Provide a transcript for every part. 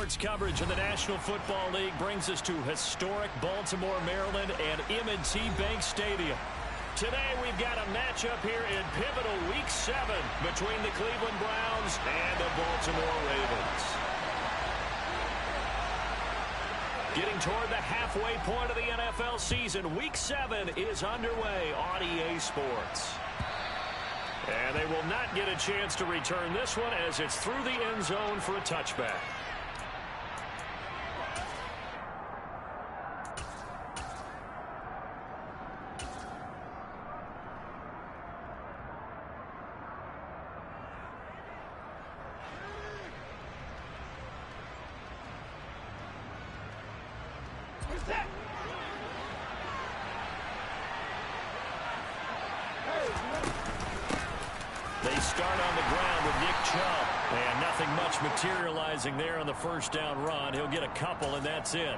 Sports coverage in the National Football League brings us to historic Baltimore, Maryland, and M&T Bank Stadium. Today, we've got a matchup here in pivotal Week 7 between the Cleveland Browns and the Baltimore Ravens. Getting toward the halfway point of the NFL season, Week 7 is underway on EA Sports. And they will not get a chance to return this one as it's through the end zone for a touchback. They start on the ground with Nick Chubb. And nothing much materializing there on the first down run. He'll get a couple, and that's it.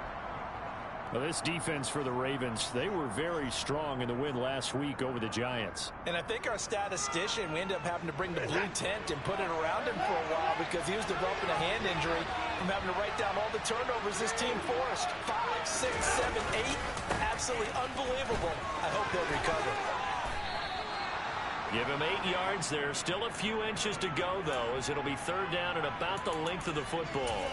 Well, this defense for the Ravens, they were very strong in the win last week over the Giants. And I think our statistician, we ended up having to bring the blue tent and put it around him for a while because he was developing a hand injury from having to write down all the turnovers this team forced. 5, 6, 7, 8. Absolutely unbelievable. I hope they'll recover. Give him 8 yards. There's still a few inches to go, though, as it'll be third down and about the length of the football.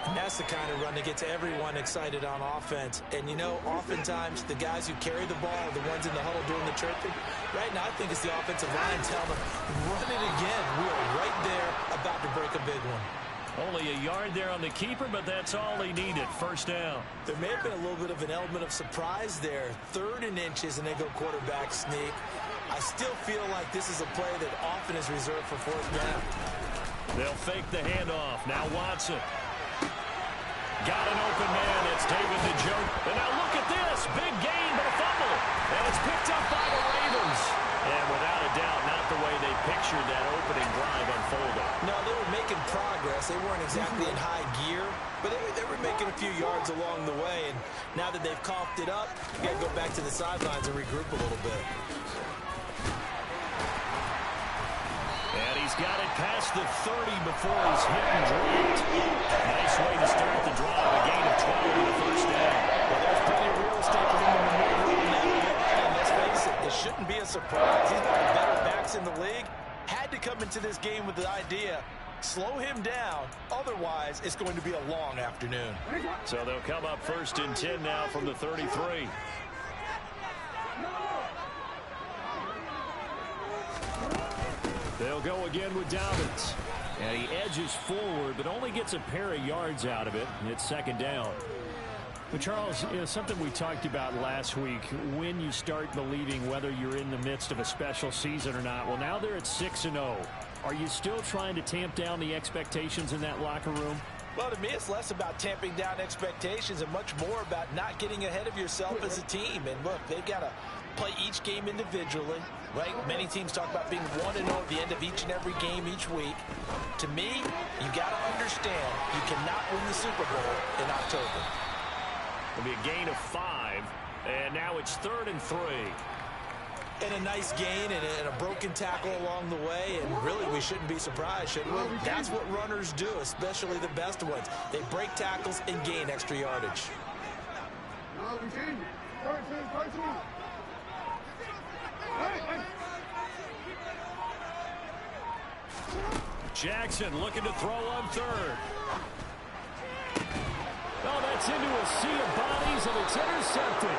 And that's the kind of run that gets everyone excited on offense. And, you know, oftentimes the guys who carry the ball are the ones in the huddle doing the chirping. Right now, I think it's the offensive line telling them, run it again. We are right there about to break a big one. Only a yard there on the keeper, but that's all he needed. First down. There may have been a little bit of an element of surprise there. 3rd and inches, and they go quarterback sneak. I still feel like this is a play that often is reserved for 4th down. They'll fake the handoff. Now Watson. Got an open man. It's David Njoku. And now look at this. Big gain, but a fumble. And it's picked up by the Ravens. And without a doubt, not the way they pictured that opening drive unfolding. No, they were making progress. They weren't exactly in high gear, but they were making a few yards along the way. And now that they've coughed it up, you got to go back to the sidelines and regroup a little bit. And he's got it past the 30 before he's hit and dropped. Nice way to start the drive. A gain of 12 on the first down. Well, there's plenty of real estate for him to maneuver on that. And let's face it, it shouldn't be a surprise. He's one of the better backs in the league. Had to come into this game with the idea, slow him down. Otherwise, it's going to be a long afternoon. So they'll come up 1st and 10 now from the 33. They'll go again with Dobbins. And he edges forward, but only gets a pair of yards out of it. And it's 2nd down. But Charles, you know, something we talked about last week, when you start believing whether you're in the midst of a special season or not. Well, now they're at 6-0. Are you still trying to tamp down the expectations in that locker room? Well, to me, it's less about tamping down expectations and much more about not getting ahead of yourself as a team. And look, they've got to play each game individually, right? Many teams talk about being 1-0 at the end of each and every game each week. To me, you got to understand you cannot win the Super Bowl in October. It'll be a gain of 5, and now it's 3rd and 3. And a nice gain and a broken tackle along the way, and really we shouldn't be surprised, should we? That's what runners do, especially the best ones. They break tackles and gain extra yardage. Jackson looking to throw on 3rd. Oh, that's into a sea of bodies, and it's intercepted.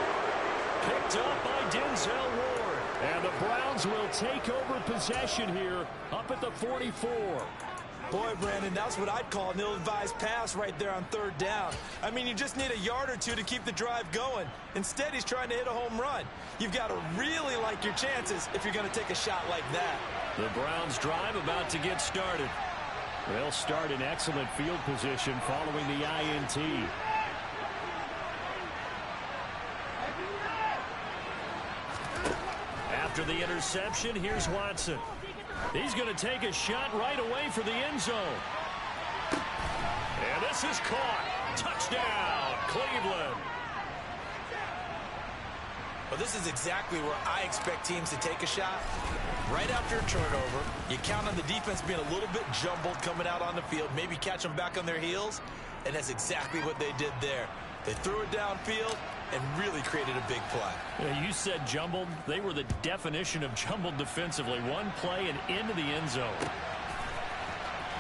Picked up by Denzel Ward. And the Browns will take over possession here up at the 44. Boy, Brandon, that's what I'd call an ill-advised pass right there on 3rd down. I mean, you just need a yard or two to keep the drive going. Instead, he's trying to hit a home run. You've got to really like your chances if you're going to take a shot like that. The Browns drive about to get started. They'll start in excellent field position following the INT. After the interception, here's Watson. He's going to take a shot right away for the end zone. And this is caught. Touchdown, Cleveland. Well, this is exactly where I expect teams to take a shot. right after a turnover. You count on the defense being a little bit jumbled coming out on the field, maybe catch them back on their heels, and that's exactly what they did there. They threw it downfield and really created a big play. Yeah, you said jumbled. They were the definition of jumbled defensively. One play and into the end zone.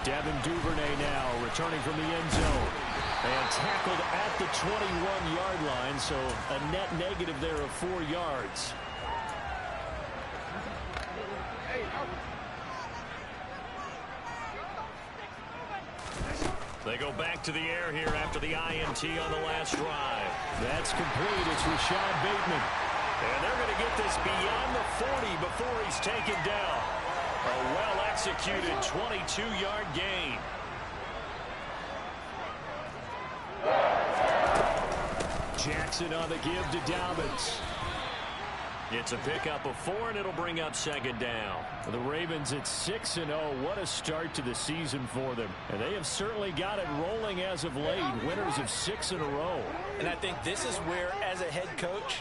Devin Duvernay now returning from the end zone. And tackled at the 21-yard line, so a net negative there of 4 yards. They go back to the air here after the INT on the last drive. That's complete. It's Rashad Bateman. And they're going to get this beyond the 40 before he's taken down. A well-executed 22-yard gain. Jackson on the give to Dobbins. It's a pickup of 4, and it'll bring up second down. The Ravens at 6-0. What a start to the season for them. And they have certainly got it rolling as of late. Winners of 6 in a row. And I think this is where, as a head coach,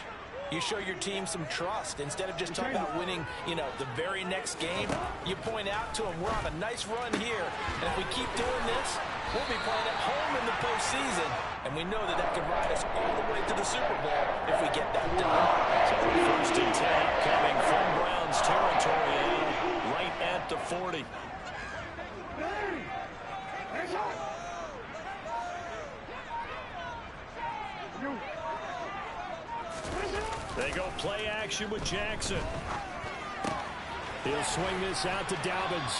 you show your team some trust. Instead of just talking about winning, the very next game, you point out to them, we're on a nice run here. And if we keep doing this, we'll be playing at home in the postseason. And we know that that can ride us all the way to the Super Bowl if we get that done. So first and 10 coming from Browns territory and right at the 40. They go play action with Jackson. He'll swing this out to Dobbins.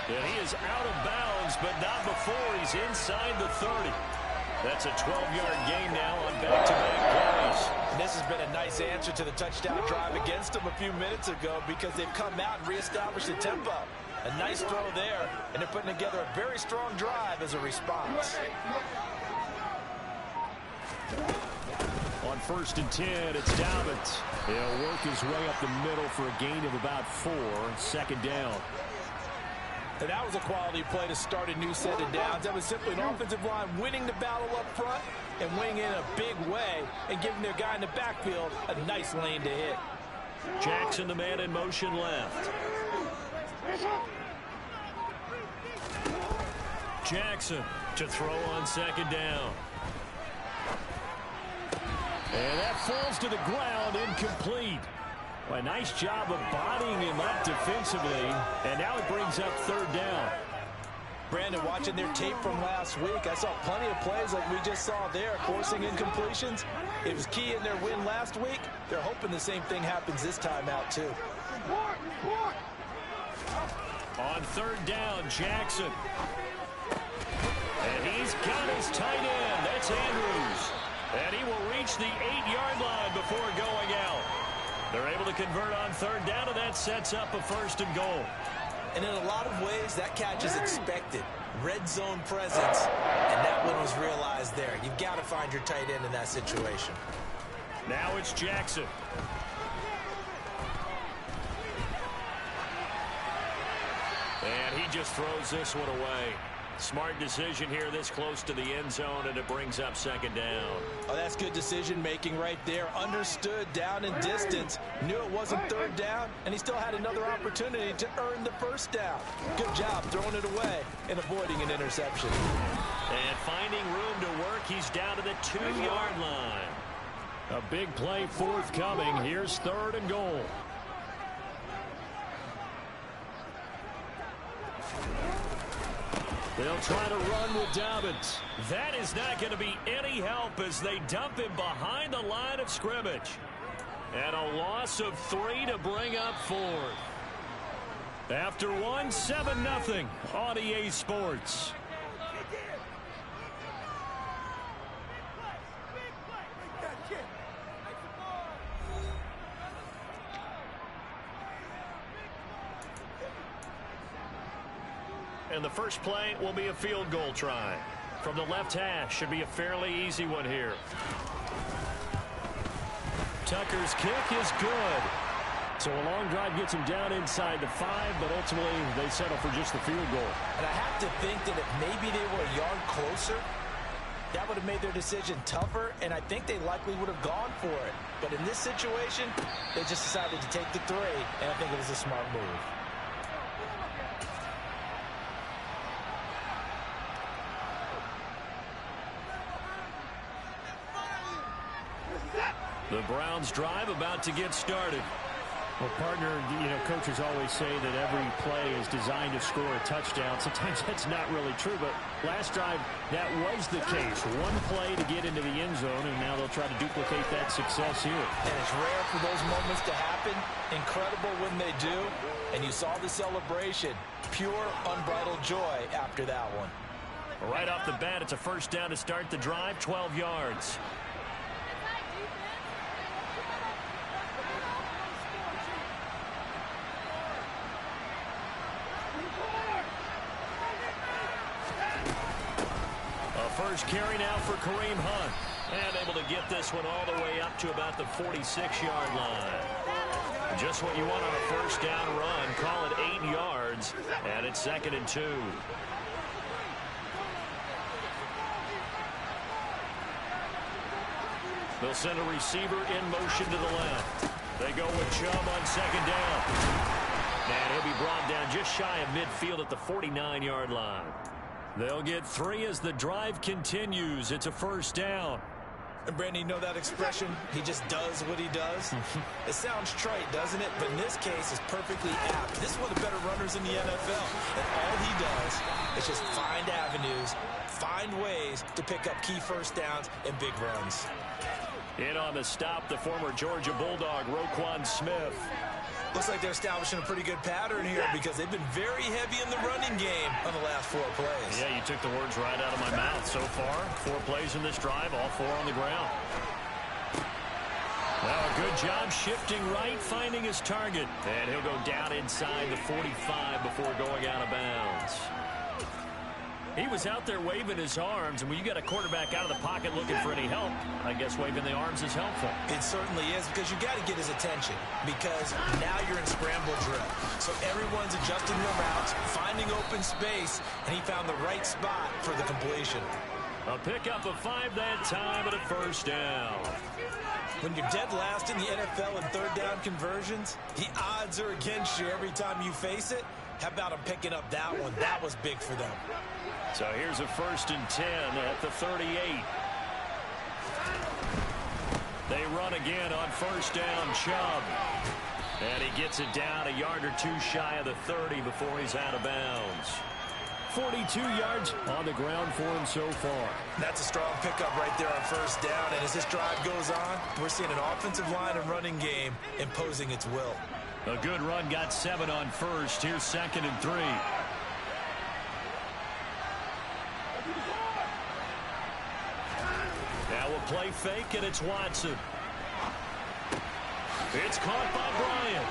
And he is out of bounds, but not before he's inside the 30. That's a 12-yard gain now on back-to-back plays. And this has been a nice answer to the touchdown drive against them a few minutes ago because they've come out and reestablished the tempo. A nice throw there, and they're putting together a very strong drive as a response. On first and 10, it's Dobbins. He'll work his way up the middle for a gain of about 4. Second down. And that was a quality play to start a new set of downs. That was simply an offensive line winning the battle up front and winning in a big way and giving their guy in the backfield a nice lane to hit. Jackson, the man in motion left. Jackson to throw on second down. And that falls to the ground, incomplete. Well, a nice job of bodying him up defensively, and now it brings up third down. Brandon, watching their tape from last week, I saw plenty of plays like we just saw there, forcing incompletions. It was key in their win last week. They're hoping the same thing happens this time out, too. On third down, Jackson. And he's got his tight end. That's Andrews. And he will reach the 8-yard line before going out. They're able to convert on third down, and that sets up a first and goal. And in a lot of ways, that catch is expected. Red zone presence, and that one was realized there. You've got to find your tight end in that situation. Now it's Jackson. And he just throws this one away. Smart decision here this close to the end zone, and it brings up second down. Oh, that's good decision-making right there. Understood down and distance. Knew it wasn't third down, and he still had another opportunity to earn the first down. Good job throwing it away and avoiding an interception. And finding room to work, he's down to the 2-yard line. A big play forthcoming. Here's third and goal. They'll try to run with Dobbins. That is not going to be any help as they dump him behind the line of scrimmage. And a loss of 3 to bring up fourth. After one, 7-0 on EA Sports. And the first play will be a field goal try. From the left hash, should be a fairly easy one here. Tucker's kick is good. So a long drive gets him down inside the 5, but ultimately they settle for just the field goal. And I have to think that if maybe they were a yard closer, That would have made their decision tougher, and I think they likely would have gone for it. But in this situation, they just decided to take the 3, and I think it was a smart move. The Browns drive about to get started. Well, partner, coaches always say that every play is designed to score a touchdown. Sometimes that's not really true, but last drive, that was the case. One play to get into the end zone, and now they'll try to duplicate that success here. And it's rare for those moments to happen. Incredible when they do. And you saw the celebration. Pure, unbridled joy after that one. Right off the bat, it's a first down to start the drive, 12 yards. First carry now for Kareem Hunt. And able to get this one all the way up to about the 46-yard line. Just what you want on a first down run. Call it 8 yards. And it's 2nd and 2. They'll send a receiver in motion to the left. They go with Chubb on 2nd down. And he'll be brought down just shy of midfield at the 49-yard line. They'll get 3 as the drive continues. It's a first down. And Brandon, you know that expression? He just does what he does. It sounds trite, doesn't it? But in this case, it's perfectly apt. This is one of the better runners in the NFL. And all he does is just find avenues, find ways to pick up key first downs and big runs. In on the stop, the former Georgia Bulldog, Roquan Smith. Looks like they're establishing a pretty good pattern here because they've been very heavy in the running game on the last 4 plays. Yeah, you took the words right out of my mouth. So far, 4 plays in this drive, all 4 on the ground. Well, a good job shifting right, finding his target. And he'll go down inside the 45 before going out of bounds. He was out there waving his arms, and when you got a quarterback out of the pocket looking for any help, I guess waving the arms is helpful. It certainly is, because you got to get his attention, because now you're in scramble drill. So everyone's adjusting their routes, finding open space, and he found the right spot for the completion. A pickup of 5 that time and a first down. When you're dead last in the NFL in third down conversions, the odds are against you every time you face it. How about him picking up that one? That was big for them. So here's a 1st and 10 at the 38. They run again on first down, Chubb. And he gets it down a yard or 2 shy of the 30 before he's out of bounds. 42 yards on the ground for him so far. That's a strong pickup right there on first down. And as this drive goes on, we're seeing an offensive line and running game imposing its will. A good run, got 7 on first. Here's 2nd and 3. Now we'll play fake, and it's Watson. It's caught by Bryant.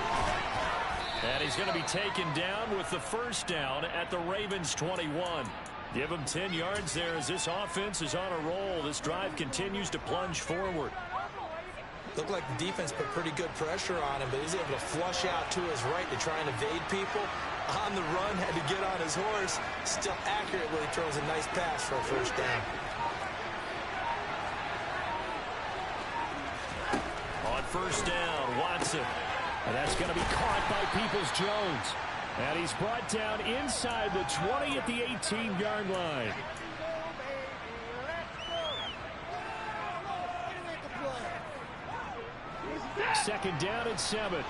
And he's going to be taken down with the first down at the Ravens 21. Give him 10 yards there as this offense is on a roll. This drive continues to plunge forward. Looked like the defense put pretty good pressure on him, but he's able to flush out to his right to try and evade people. On the run, had to get on his horse. Still accurately throws a nice pass for a first down. On first down, Watson. And that's going to be caught by Peoples-Jones. And he's brought down inside the 20 at the 18-yard line. Second down and 7.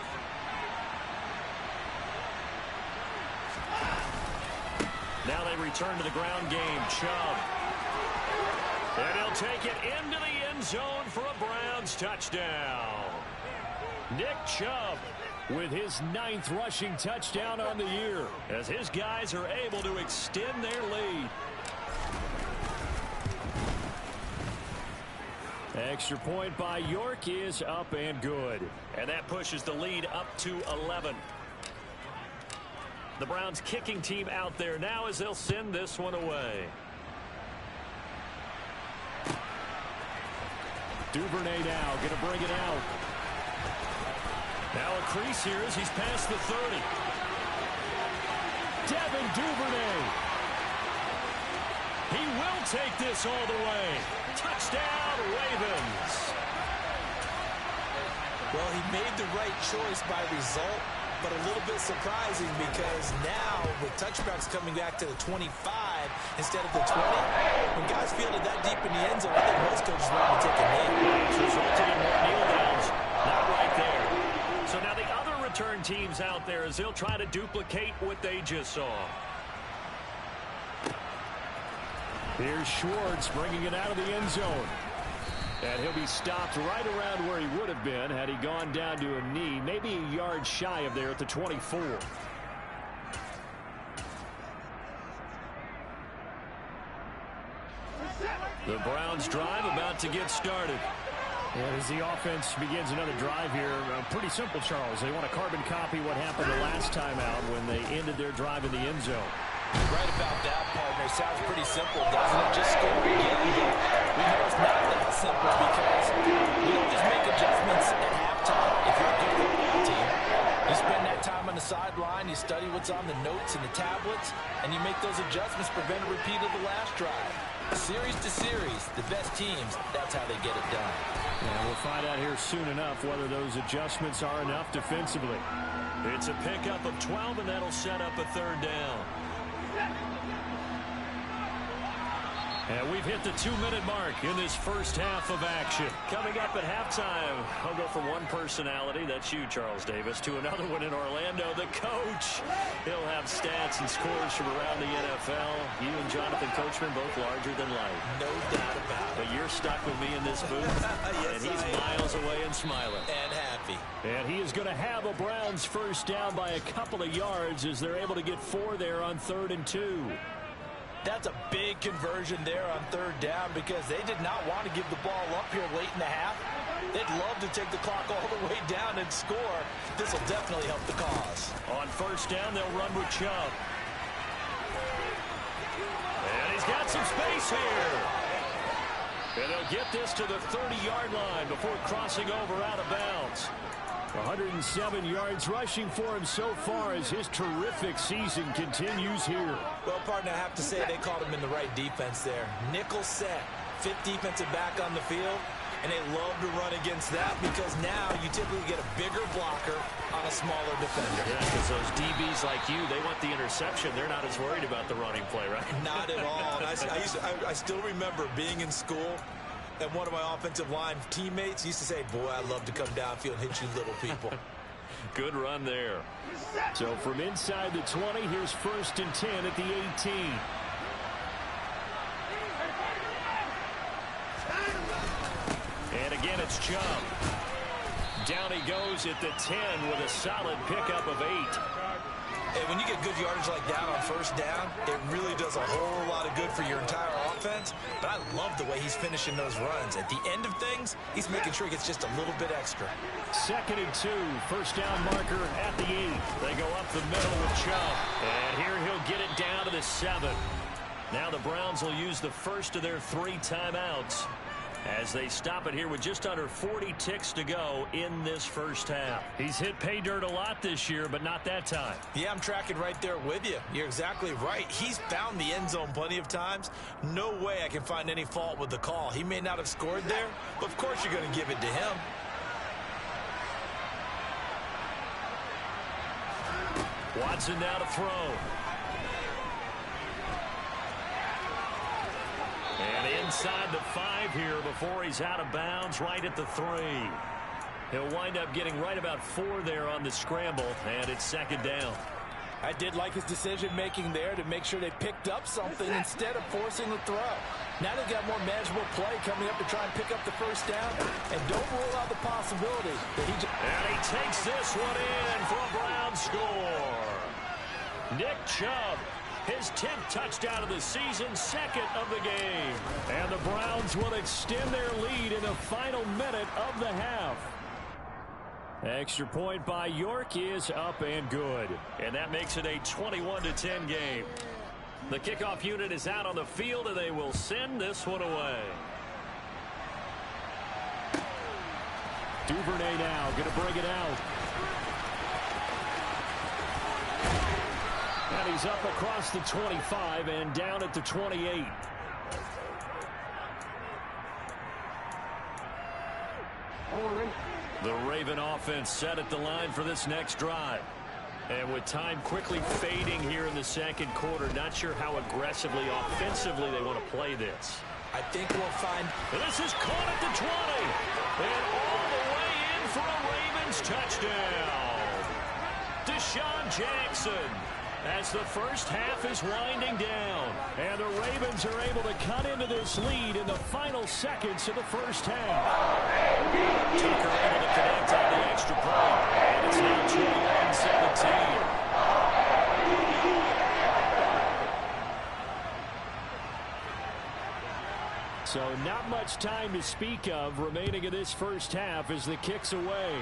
Now they return to the ground game. Chubb. And he'll take it into the end zone for a Browns touchdown. Nick Chubb with his 9th rushing touchdown on the year as his guys are able to extend their lead. Extra point by York is up and good. And that pushes the lead up to 11. The Browns kicking team out there now as they'll send this one away. Duvernay now going to bring it out. Now a crease here as he's past the 30. Devin Duvernay. He will take this all the way. Touchdown, Ravens. Well, he made the right choice by result, but a little bit surprising because now with touchbacks coming back to the 25 instead of the 20, when guys feel it that deep in the end zone, I think most coaches want to take a knee. It's resulted in more kneel downs. Not right there. So now the other return teams out there as they'll try to duplicate what they just saw. Here's Schwartz bringing it out of the end zone. And he'll be stopped right around where he would have been had he gone down to a knee, maybe a yard shy of there at the 24. The Browns drive about to get started. And as the offense begins another drive here, pretty simple, Charles. They want to carbon copy what happened the last time out when they ended their drive in the end zone. Right about that, partner. Sounds pretty simple, doesn't it? Just score again. We know it's not that simple because we don't just make adjustments at halftime if you're a good football team. You spend that time on the sideline, you study what's on the notes and the tablets, and you make those adjustments, prevent a repeat of the last drive. Series to series, the best teams, that's how they get it done. And we'll find out here soon enough whether those adjustments are enough defensively. It's a pickup of 12, and that'll set up a third down. And we've hit the 2-minute mark in this first half of action. Coming up at halftime, I'll go from one personality, that's you, Charles Davis, to another one in Orlando, the coach. He'll have stats and scores from around the NFL. You and Jonathan Coachman both larger than life. No doubt about it. But you're stuck with me in this booth, yes, and he's miles away and smiling. And happy. And he is going to have a Browns first down by a couple of yards as they're able to get 4 there on 3rd and 2. That's a big conversion there on 3rd down because they did not want to give the ball up here late in the half. They'd love to take the clock all the way down and score. This will definitely help the cause. On 1st down, they'll run with Chubb. And he's got some space here. And they'll get this to the 30-yard line before crossing over out of bounds. 107 yards rushing for him so far as his terrific season continues here. Well, partner, I have to say they called him in the right defense there. Nickel set, 5th defensive back on the field, and they love to run against that because now you typically get a bigger blocker on a smaller defender. Yeah, because those DBs like you, they want the interception. They're not as worried about the running play, right? Not at all. And I still remember being in school, and one of my offensive line teammates used to say, boy, I love to come downfield and hit you little people. Good run there. So from inside the 20, here's 1st and 10 at the 18. And again, it's Chubb. Down he goes at the 10 with a solid pickup of 8. Hey, when you get good yardage like that on 1st down, it really does a whole lot of good for your entire offense. But I love the way he's finishing those runs. At the end of things, he's making sure he gets just a little bit extra. 2nd and 2, 1st down marker at the 8. They go up the middle with Chubb. And here he'll get it down to the 7. Now the Browns will use the first of their 3 timeouts as they stop it here with just under 40 ticks to go in this first half. He's hit pay dirt a lot this year, but not that time. Yeah, I'm tracking right there with you. You're exactly right. He's found the end zone plenty of times. No way I can find any fault with the call. He may not have scored there, but of course you're going to give it to him. Watson now to throw. And inside the 5 here before he's out of bounds, right at the 3. He'll wind up getting right about 4 there on the scramble, and it's 2nd down. I did like his decision-making there to make sure they picked up something instead of forcing the throw. Now they've got more manageable play coming up to try and pick up the 1st down, and don't rule out the possibility that he just... And he takes this one in for a Brown score. Nick Chubb. His 10th touchdown of the season, 2nd of the game. And the Browns will extend their lead in the final minute of the half. Extra point by York is up and good. And that makes it a 21-10 game. The kickoff unit is out on the field, and they will send this one away. Duvernay now going to bring it out. And he's up across the 25 and down at the 28. Raven offense set at the line for this next drive. And with time quickly fading here in the second quarter, not sure how aggressively, offensively they want to play this. I think we'll find... This is caught at the 20. And all the way in for a Ravens touchdown. Deshaun Jackson, as the first half is winding down. And the Ravens are able to cut into this lead in the final seconds of the first half. Tucker able to connect on the extra point. And it's now 21-17. So not much time to speak of remaining in this first half as the kick's away.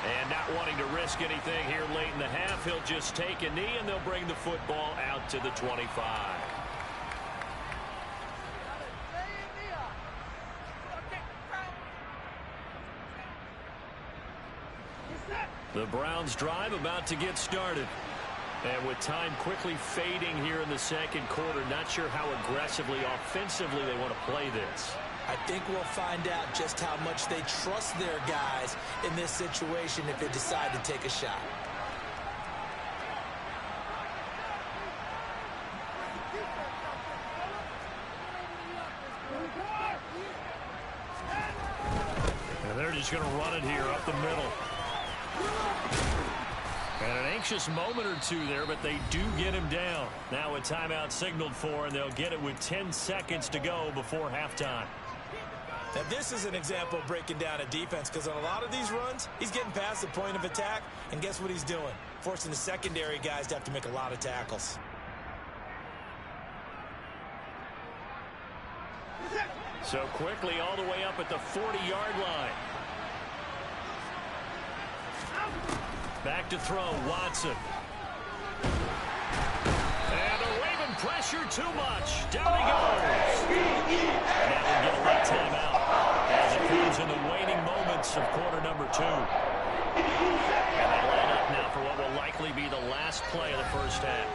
And not wanting to risk anything here late in the half, he'll just take a knee and they'll bring the football out to the 25. The Browns drive about to get started. And with time quickly fading here in the second quarter, not sure how aggressively, offensively they want to play this. I think we'll find out just how much they trust their guys in this situation if they decide to take a shot. And they're just going to run it here up the middle. And an anxious moment or two there, but they do get him down. Now a timeout signaled for, and they'll get it with 10 seconds to go before halftime. Now this is an example of breaking down a defense, because on a lot of these runs, he's getting past the point of attack, and guess what he's doing? Forcing the secondary guys to have to make a lot of tackles. So quickly all the way up at the 40-yard line. Back to throw, Watson. And a Raven pressure too much. Down he goes. Now we'll get a late timeout as it comes in the waning moments of quarter number 2. And they line up now for what will likely be the last play of the first half.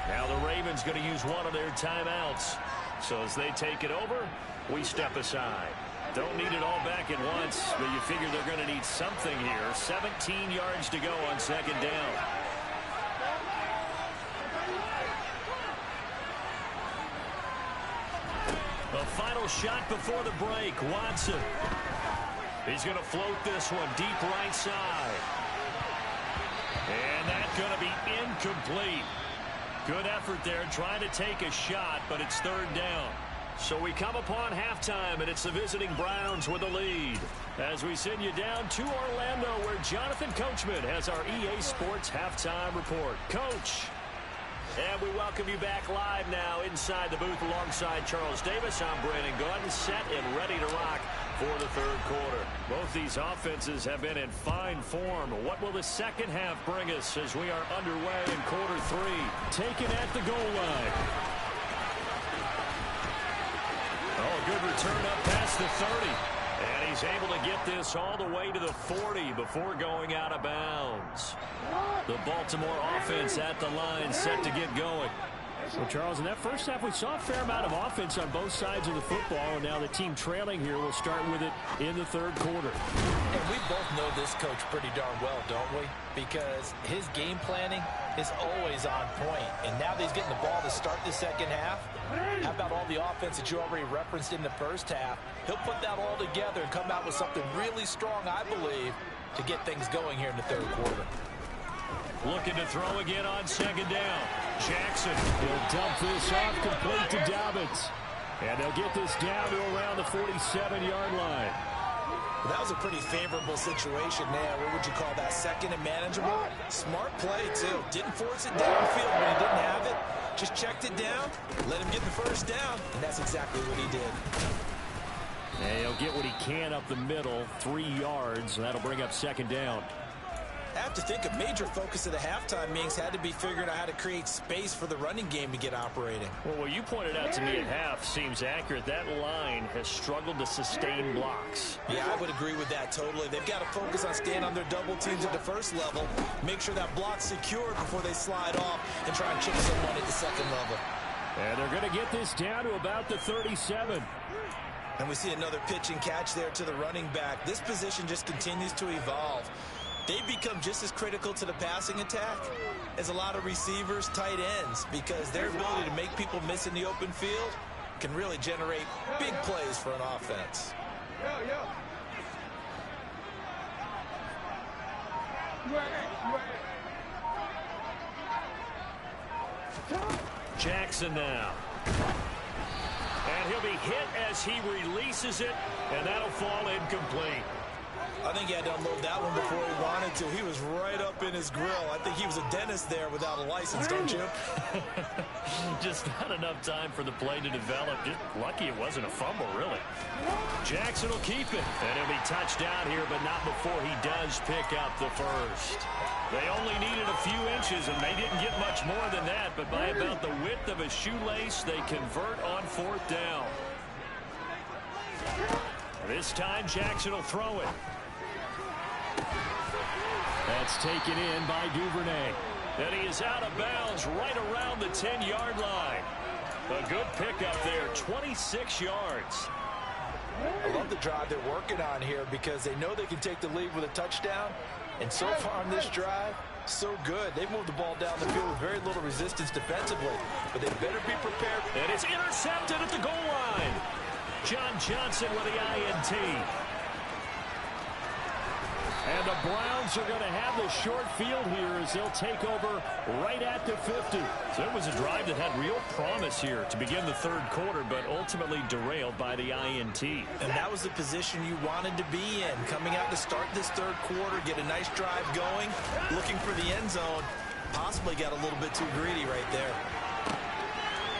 Now the Ravens going to use one of their timeouts. So as they take it over, we step aside. Don't need it all back at once, but you figure they're going to need something here. 17 yards to go on second down. A final shot before the break. Watson. He's going to float this one deep right side. And that's going to be incomplete. Good effort there trying to take a shot, but it's third down. So we come upon halftime, and it's the visiting Browns with the lead. As we send you down to Orlando, where Jonathan Coachman has our EA Sports halftime report. Coach. And we welcome you back live now inside the booth alongside Charles Davis. I'm Brandon Gunn, set and ready to rock for the third quarter. Both these offenses have been in fine form. What will the second half bring us as we are underway in quarter 3? Taken at the goal line. Oh, good return up past the 30. And he's able to get this all the way to the 40 before going out of bounds. The Baltimore offense at the line set to get going. Well, Charles, in that first half, we saw a fair amount of offense on both sides of the football, and now the team trailing here will start with it in the third quarter. And we both know this coach pretty darn well, don't we? Because his game planning is always on point. And now that he's getting the ball to start the second half, how about all the offense that you already referenced in the first half? He'll put that all together and come out with something really strong, I believe, to get things going here in the third quarter. Looking to throw again on second down. Jackson. He'll dump this off complete to Dobbins. And they'll get this down to around the 47-yard line. Well, that was a pretty favorable situation there. What would you call that? Second and manageable? Smart play, too. Didn't force it downfield when he didn't have it. Just checked it down, let him get the first down, and that's exactly what he did. And he'll get what he can up the middle, 3 yards, and that'll bring up second down. I have to think a major focus of the halftime meetings had to be figuring out how to create space for the running game to get operating. Well, what you pointed out to me at half seems accurate. That line has struggled to sustain blocks. Yeah, I would agree with that totally. They've got to focus on staying on their double teams at the first level, make sure that block's secured before they slide off and try and chip someone at the second level. And they're going to get this down to about the 37. And we see another pitch and catch there to the running back. This position just continues to evolve. They've become just as critical to the passing attack as a lot of receivers, tight ends, because their ability to make people miss in the open field can really generate big plays for an offense. Jackson now. And he'll be hit as he releases it, and that'll fall incomplete. I think he had to unload that one before he wanted to. He was right up in his grill. I think he was a dentist there without a license, don't you? Just not enough time for the play to develop. Just lucky it wasn't a fumble, really. Jackson will keep it. And he'll be touched down here, but not before he does pick up the first. They only needed a few inches, and they didn't get much more than that. But by about the width of a shoelace, they convert on 4th down. This time, Jackson will throw it. That's taken in by Duvernay. And he is out of bounds right around the 10-yard line. A good pickup there, 26 yards. I love the drive they're working on here because they know they can take the lead with a touchdown. And so far on this drive, so good. They've moved the ball down the field with very little resistance defensively. But they better be prepared. And it's intercepted at the goal line. John Johnson with the INT. And the Browns are going to have the short field here as they'll take over right at the 50. So it was a drive that had real promise here to begin the 3rd quarter, but ultimately derailed by the INT. And that was the position you wanted to be in. Coming out to start this 3rd quarter, get a nice drive going, looking for the end zone. Possibly got a little bit too greedy right there.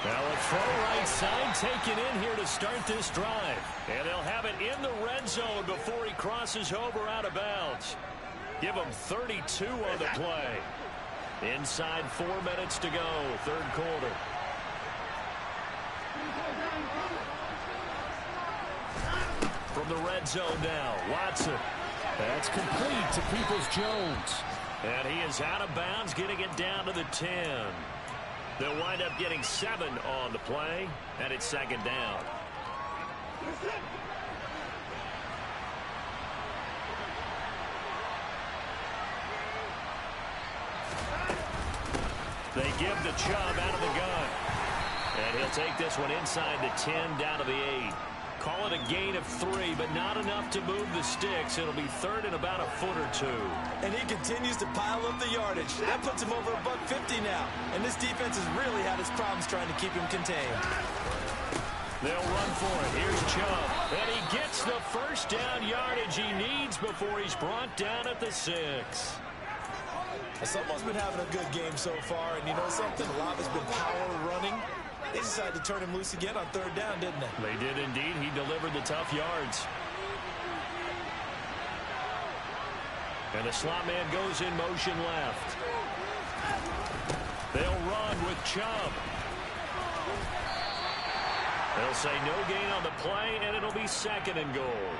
Now a throw right side taken in here to start this drive. And they'll have it in the red zone before he crosses over out of bounds. Give him 32 on the play. Inside 4 minutes to go, 3rd quarter. From the red zone now, Watson. That's complete to Peoples-Jones. And he is out of bounds, getting it down to the 10. They'll wind up getting 7 on the play, and it's 2nd down. They give the Chubb out of the gun. And he'll take this one inside the 10, down to the 8. Call it a gain of 3, but not enough to move the sticks. It'll be 3rd and about a foot or 2. And he continues to pile up the yardage. That puts him over $150 now. And this defense has really had its problems trying to keep him contained. They'll run for it. Here's Chubb. And he gets the first down yardage he needs before he's brought down at the 6. Someone's been having a good game so far. And you know something? A lot has been power running. They decided to turn him loose again on 3rd down, didn't they? They did indeed. He delivered the tough yards. And the slot man goes in motion left. They'll run with Chubb. They'll say no gain on the play, and it'll be 2nd and goal.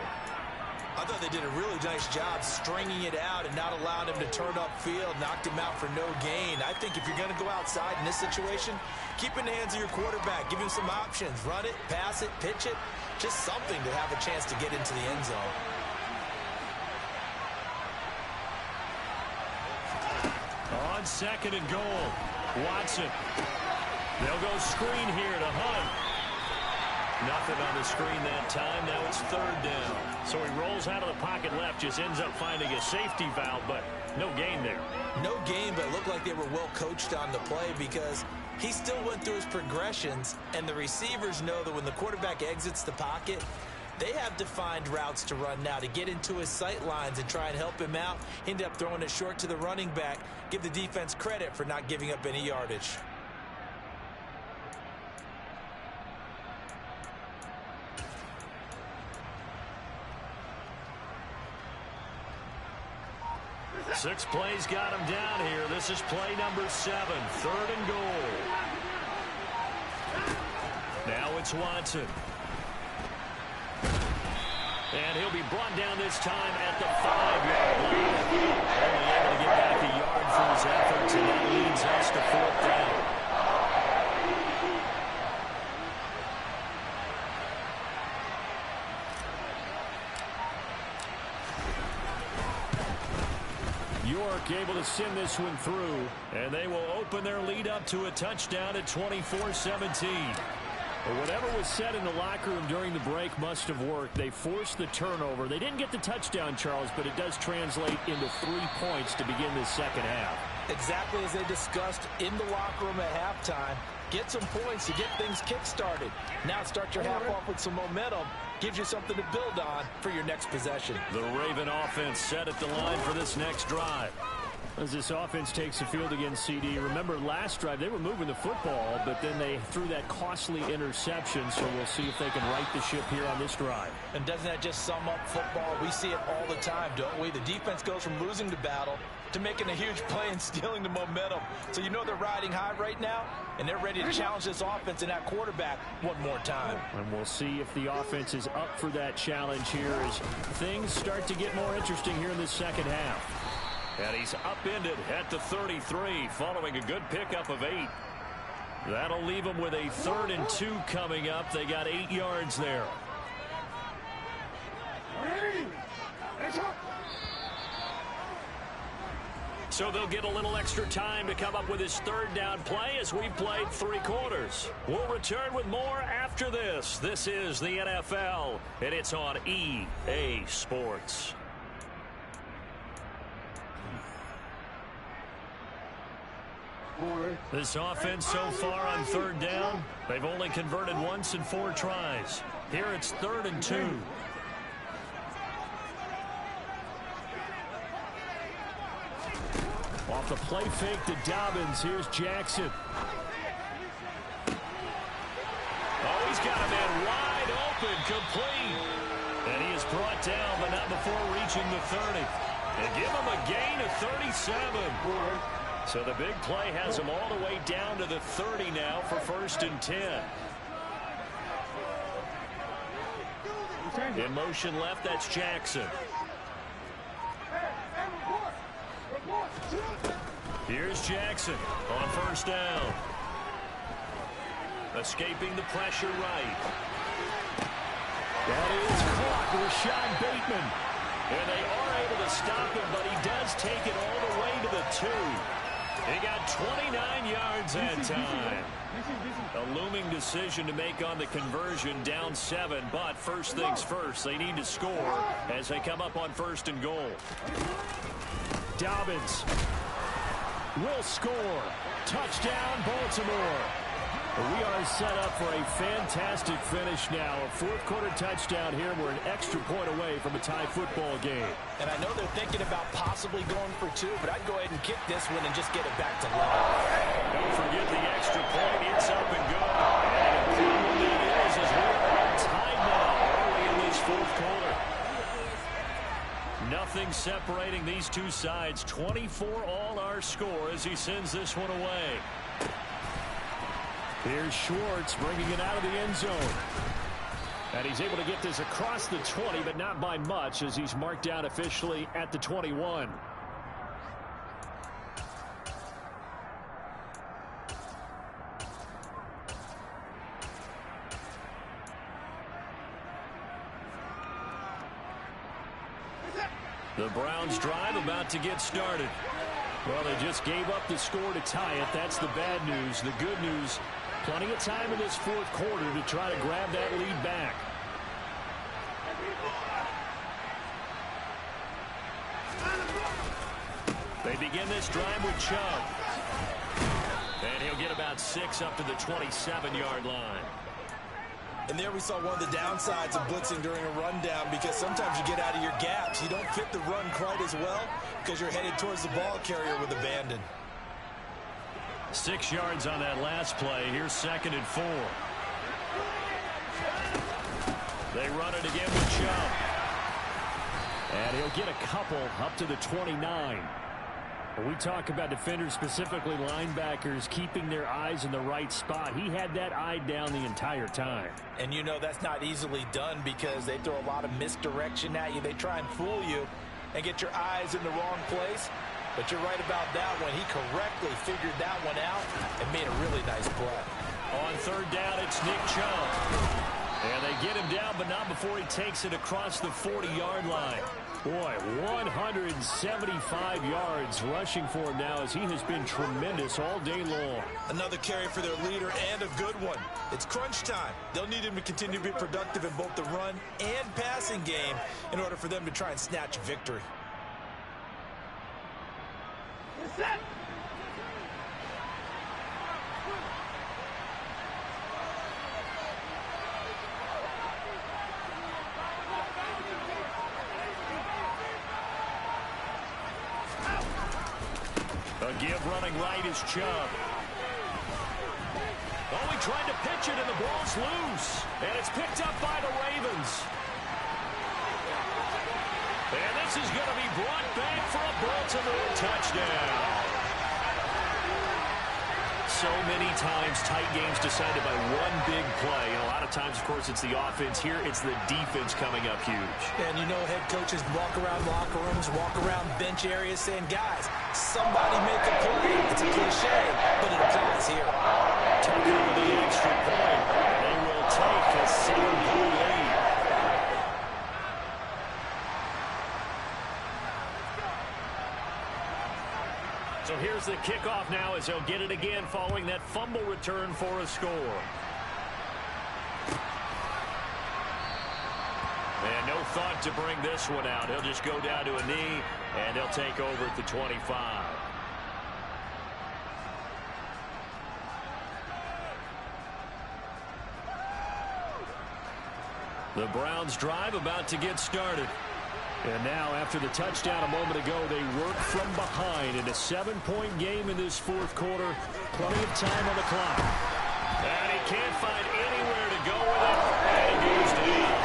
I thought they did a really nice job stringing it out and not allowing him to turn upfield, knocked him out for no gain. I think if you're going to go outside in this situation, keep in the hands of your quarterback. Give him some options. Run it, pass it, pitch it. Just something to have a chance to get into the end zone. On 2nd and goal, Watson. They'll go screen here to Hunt. Nothing on the screen that time. Now it's 3rd down. So he rolls out of the pocket left, just ends up finding a safety valve, but no gain there. No gain, but it looked like they were well coached on the play because he still went through his progressions, and the receivers know that when the quarterback exits the pocket, they have defined routes to run now to get into his sight lines and try and help him out. He ended up throwing it short to the running back. Give the defense credit for not giving up any yardage. Six plays got him down here. This is play number 7, 3rd and goal. Now it's Watson. And he'll be brought down this time at the 5-yard line. Only able to get back a yard for his efforts, and that leads us to 4th down. York able to send this one through, and they will open their lead up to a touchdown at 24-17. But whatever was said in the locker room during the break must have worked. They forced the turnover. They didn't get the touchdown, Charles, but it does translate into 3 points to begin this second half. Exactly as they discussed in the locker room at halftime. Get some points to get things kick-started. Now start your half off with some momentum. Gives you something to build on for your next possession. The Raven offense set at the line for this next drive. As this offense takes the field against CD, remember last drive they were moving the football, but then they threw that costly interception, so we'll see if they can right the ship here on this drive. And doesn't that just sum up football? We see it all the time, don't we? The defense goes from losing the battle to making a huge play and stealing the momentum. So you know they're riding high right now, and they're ready to challenge this offense and that quarterback one more time. And we'll see if the offense is up for that challenge here as things start to get more interesting here in this second half. And he's upended at the 33 following a good pickup of 8. That'll leave them with a 3rd and 2 coming up. They got 8 yards there. So they'll get a little extra time to come up with his 3rd down play as we've played 3 quarters. We'll return with more after this. This is the NFL, and it's on EA Sports. This offense so far on 3rd down, they've only converted once in 4 tries. Here it's 3rd and 2. Off the play fake to Dobbins. Here's Jackson. Oh, he's got a man wide open, complete. And he is brought down, but not before reaching the 30. And give him a gain of 37. So the big play has him all the way down to the 30 now for 1st and 10. In motion left, that's Jackson. Here's Jackson on 1st down. Escaping the pressure right. That is caught. Rashad Bateman. And they are able to stop him, but he does take it all the way to the 2. He got 29 yards that time. A looming decision to make on the conversion, down 7, but first things first, they need to score as they come up on 1st and goal. Dobbins will score. Touchdown, Baltimore. We are set up for a fantastic finish now. A 4th quarter touchdown here. We're an extra point away from a tie football game. And I know they're thinking about possibly going for 2, but I'd go ahead and kick this one and just get it back to level. Don't forget the extra point. It's up and good. And probably it is as we're tied now early in this 4th quarter. Nothing separating these two sides. 24 all our score as he sends this one away. Here's Schwartz bringing it out of the end zone. And he's able to get this across the 20, but not by much as he's marked down officially at the 21. The Browns drive about to get started. Well, they just gave up the score to tie it. That's the bad news. The good news, plenty of time in this 4th quarter to try to grab that lead back. They begin this drive with Chubb. And he'll get about 6 up to the 27-yard line. And there we saw one of the downsides of blitzing during a rundown, because sometimes you get out of your gaps. You don't fit the run quite as well because you're headed towards the ball carrier with abandon. 6 yards on that last play. Here's 2nd and 4. They run it again with Chubb. And he'll get a couple up to the 29. When we talk about defenders, specifically linebackers, keeping their eyes in the right spot, he had that eye down the entire time. And you know that's not easily done because they throw a lot of misdirection at you. They try and fool you and get your eyes in the wrong place. But you're right about that one. He correctly figured that one out and made a really nice play. On 3rd down, it's Nick Chubb. And they get him down, but not before he takes it across the 40-yard line. Boy, 175 yards rushing for him now as he has been tremendous all day long. Another carry for their leader and a good one. It's crunch time. They'll need him to continue to be productive in both the run and passing game in order for them to try and snatch victory. A give running right is Chubb. Oh, he tried to pitch it, and the ball's loose. And it's picked up by the Ravens. And this is going to be brought back for a Baltimore touchdown. So many times tight games decided by one big play. And a lot of times, of course, it's the offense. Here, it's the defense coming up huge. And you know head coaches walk around locker rooms, walk around bench areas saying, guys, somebody make a play. It's a cliche, but it applies here. Tucking over the extra point. And they will take a 7-point lead. So here's the kickoff now as they'll get it again following that fumble return for a score. And no thought to bring this one out. He'll just go down to a knee, and he'll take over at the 25. The Browns drive about to get started. And now, after the touchdown a moment ago, they work from behind in a 7-point game in this fourth quarter. Plenty of time on the clock. And he can't find anywhere to go with it. And he goes down.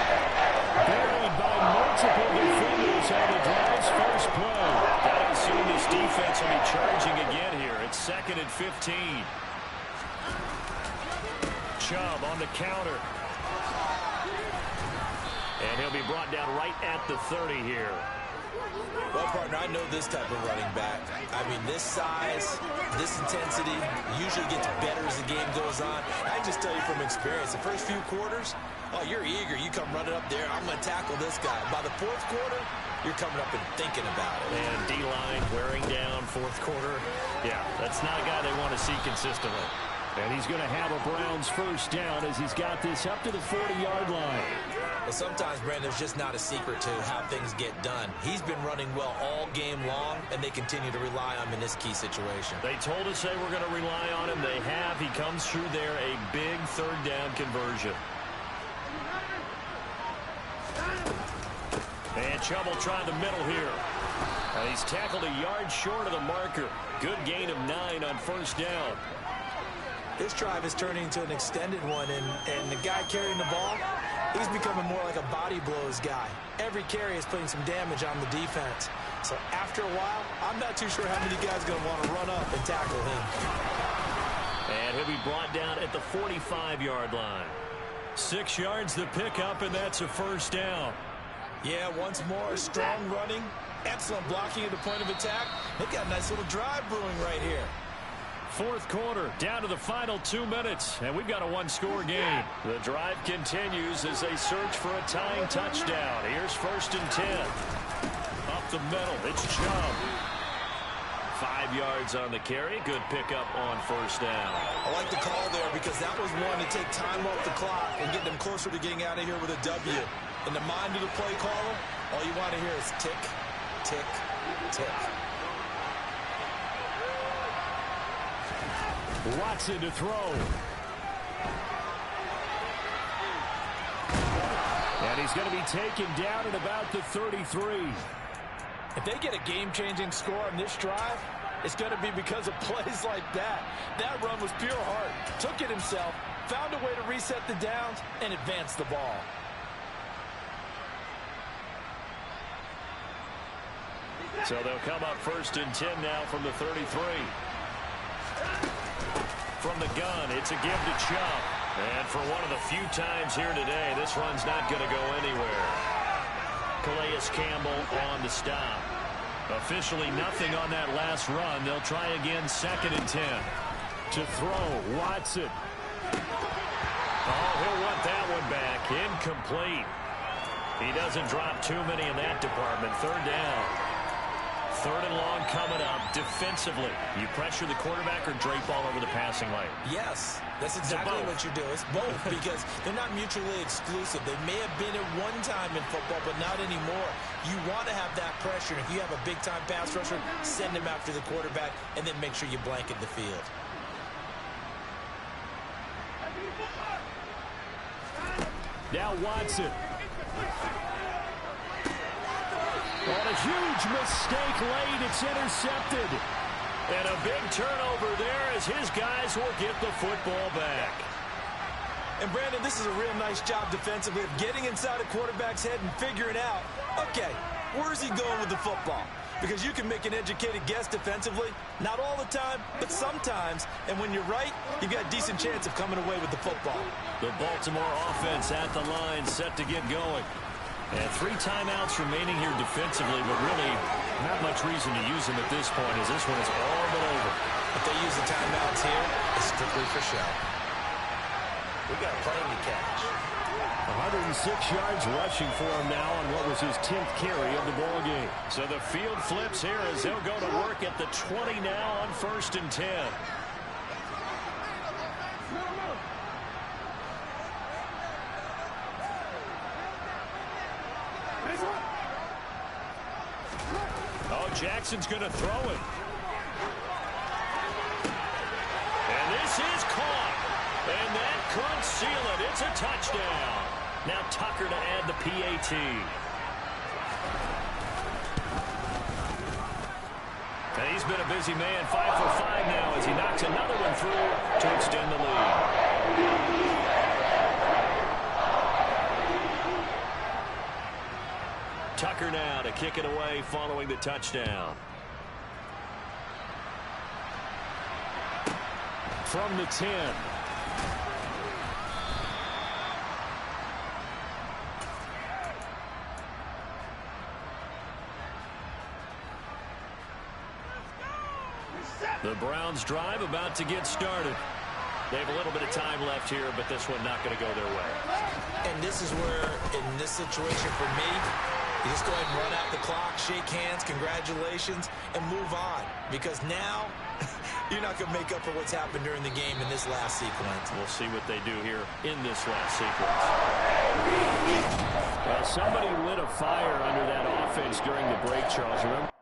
Buried by multiple defenders on the drive's first play. Gotta assume this defense will be charging again here. It's 2nd and 15. Chubb on the counter. And he'll be brought down right at the 30 here. Well, partner, I know this type of running back. I mean, this size, this intensity usually gets better as the game goes on. I can just tell you from experience, the first few quarters, oh, you're eager. You come running up there, I'm going to tackle this guy. By the fourth quarter, you're coming up and thinking about it. And D-line wearing down fourth quarter. Yeah, that's not a guy they want to see consistently. And he's going to have a Browns first down as he's got this up to the 40-yard line. Well, sometimes, Brandon, there's just not a secret to how things get done. He's been running well all game long, and they continue to rely on him in this key situation. They told us they were going to rely on him. They have. He comes through there, a big third down conversion. And Chubb will try the middle here. And he's tackled a yard short of the marker. Good gain of 9 on first down. This drive is turning into an extended one, and the guy carrying the ball, he's becoming more like a body blows guy. Every carry is putting some damage on the defense. So after a while, I'm not too sure how many guys are going to want to run up and tackle him. And he'll be brought down at the 45-yard line. 6 yards the pickup, and that's a first down. Yeah, once more, strong running, excellent blocking at the point of attack. They've got a nice little drive brewing right here. Fourth quarter, down to the final 2 minutes, and we've got a one-score game. The drive continues as they search for a tying touchdown. Here's 1st and 10. Up the middle, it's Chubb. 5 yards on the carry. Good pickup on first down. I like the call there because that was one to take time off the clock and get them closer to getting out of here with a W. In the mind of the play caller, all you want to hear is tick, tick, tick. Watson to throw. And he's going to be taken down at about the 33. If they get a game-changing score on this drive, it's going to be because of plays like that. That run was pure heart. Took it himself, found a way to reset the downs, and advance the ball. So they'll come up 1st and 10 now from the 33. From the gun, it's a give to Chubb. And for one of the few times here today, this run's not going to go anywhere. Calais Campbell on the stop. Officially nothing on that last run. They'll try again 2nd and 10. To throw, Watson. Oh, he'll want that one back. complete. He doesn't drop too many in that department. Third down. Third and long coming up. Defensively, you pressure the quarterback or drape all over the passing lane? Yes, that's exactly what you do. It's both because they're not mutually exclusive. They may have been at one time in football, but not anymore. You want to have that pressure. And if you have a big-time pass rusher, send him after the quarterback, and then make sure you blanket the field. Now Watson. On a huge mistake late, it's intercepted. And a big turnover there as his guys will get the football back. And Brandon, this is a real nice job defensively of getting inside a quarterback's head and figuring out, okay, where's he going with the football? Because you can make an educated guess defensively, not all the time, but sometimes. And when you're right, you've got a decent chance of coming away with the football. The Baltimore offense at the line, set to get going. And 3 timeouts remaining here defensively, but really not much reason to use them at this point as this one is all but over. If they use the timeouts here, it's strictly for show. We got a plane to catch. 106 yards rushing for him now on what was his 10th carry of the ball game. So the field flips here as they'll go to work at the 20 now on 1st and 10. Oh, Jackson's going to throw it. And this is caught. And that could seal it. It's a touchdown. Now Tucker to add the PAT. And he's been a busy man. 5 for 5 now as he knocks another one through to extend the lead. Tucker now to kick it away following the touchdown. From the 10. The Browns drive about to get started. They have a little bit of time left here, but this one not going to go their way. And this is where, in this situation for me, you just go ahead and run out the clock, shake hands, congratulations, and move on. Because now, you're not going to make up for what's happened during the game in this last sequence. We'll see what they do here in this last sequence. Well, somebody lit a fire under that offense during the break, Charles. Remember?